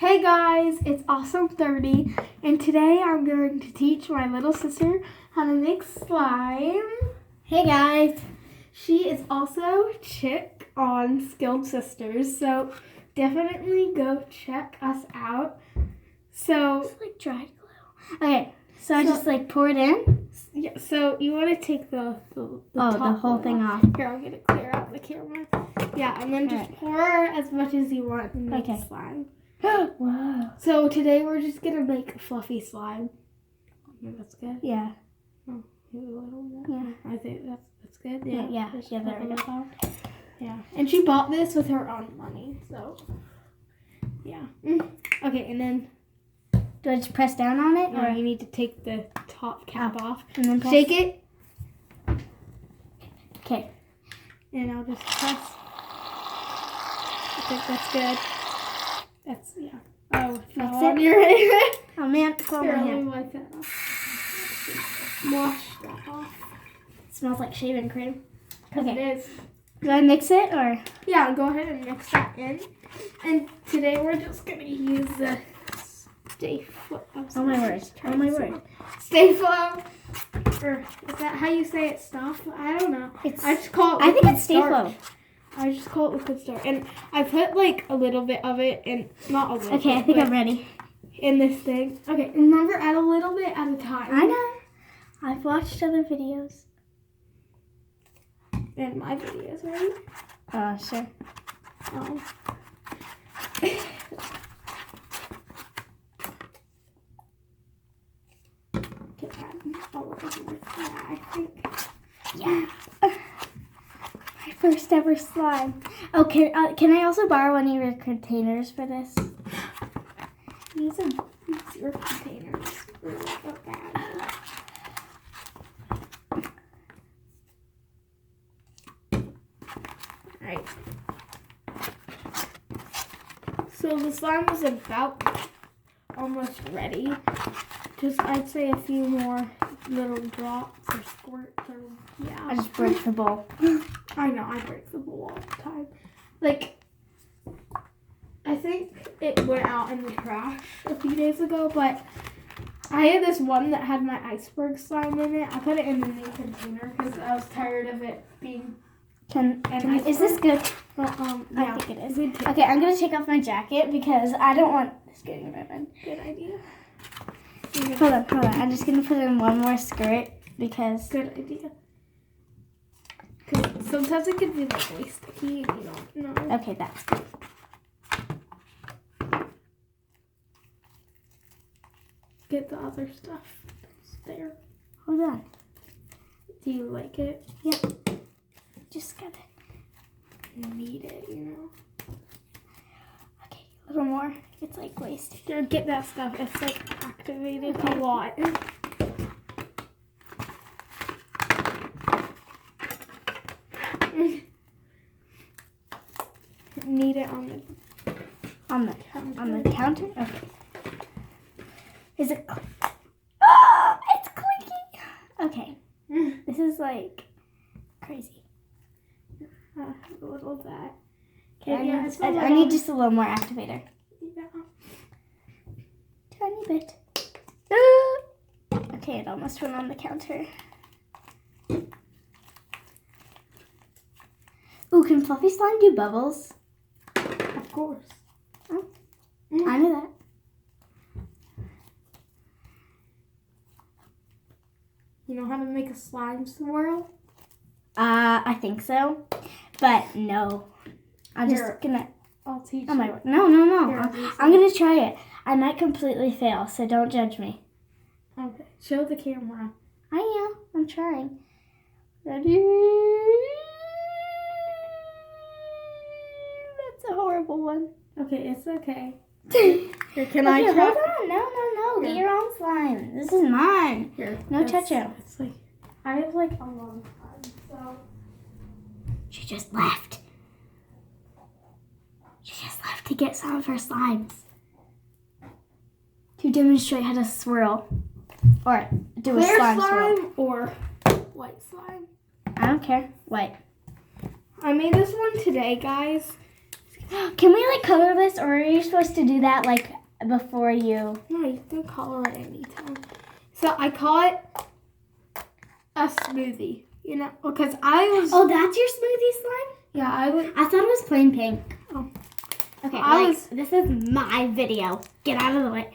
Hey guys, it's Awesome30, and today I'm going to teach my little sister how to make slime. Hey guys. She is also Chick on Skilled Sisters, so definitely go check us out. So, It's like dried glue. Okay, so I just like pour it in? yeah, so you want to take the the whole thing off. Here, I'll get it clear out the camera. Yeah, and then just pour as much as you want and make slime. Wow. So today we're just gonna make fluffy slime. Yeah, that's good. Yeah. Oh, maybe a little more. Yeah. I think that's good. Yeah. There we go. Yeah. And she bought this with her own money, so yeah. Okay, and then Do I just press down on it? or you need to take the top cap off. And then press? Shake it. Okay. And I'll just press. I think that's good. That's Oh, That's on it? your hand. Oh man, it's on Here, my let me hand. wipe that off. Wash that off. It smells like shaving cream. Okay. Okay. It is. Do I mix it or? Yeah, go ahead and mix that in. And today we're just gonna use the Stay Flow. Oh my word. Oh my word. Stay Flow. Or is that how you say it? Stuff? I don't know. I just call it. I think it's Stay Flow. I just call it liquid starch, and I put like a little bit of it, and not a little. Okay, I think I'm ready. In this thing. Okay, remember, add a little bit at a time. I know. I've watched other videos. In my videos, right? Sure. Oh. Can add a little more. Yeah, I think. Yeah. My first ever slime. Oh, can I also borrow one of your containers for this? Use your containers. Alright. So the slime is about almost ready. Just I'd say a few more little drops or squirts or I just break the bowl. I know, I break the bowl all the time. Like, I think it went out in the trash a few days ago, but I had this one that had my iceberg slime in it. I put it in the new container because I was tired of it being Is this good? But, I think it is. Okay, I'm going to take off my jacket because I don't want this getting ruined. Good idea. Hold on. I'm just going to put in one more skirt because... Good idea. Because sometimes it can be like way sticky and you don't know. Okay, that's good. Get the other stuff there. Hold on. Do you like it? Yeah. Just gotta Need it, you know. Okay, a little more. It's like wasted. Here, get that stuff. It's like activated a lot. Need it on the counter. Okay. Is it? Oh, it's clicking. Okay. This is like crazy. A little of that. Okay, I need just a little more activator. Yeah. Tiny bit. Okay, it almost went on the counter. Ooh, can fluffy slime do bubbles? Of course. Oh, I knew that. You know how to make a slime swirl? I think so, but no. I'm just gonna. I'll teach Oh my you. word! No. Here, I'm gonna try it. I might completely fail, so don't judge me. Okay. Show the camera. I am. I'm trying. Ready? That's a horrible one. Okay, it's okay. Here, can I try? Hold on. No. Get your own slime. This is mine. Here. No touch-up. It's like, I have like a long time, so. She just left. She just left to get some of her slimes. To demonstrate how to swirl. Or do a Clear slime swirl. or white slime? I don't care. White. I made this one today, guys. Can we like color this, or are you supposed to do that like before you? No, you can color it anytime. So I call it a smoothie, you know, because I was. Oh, that's your smoothie slime? Yeah, I was. I thought it was plain pink. Oh. Okay, I like, was. this is my video. Get out of the way.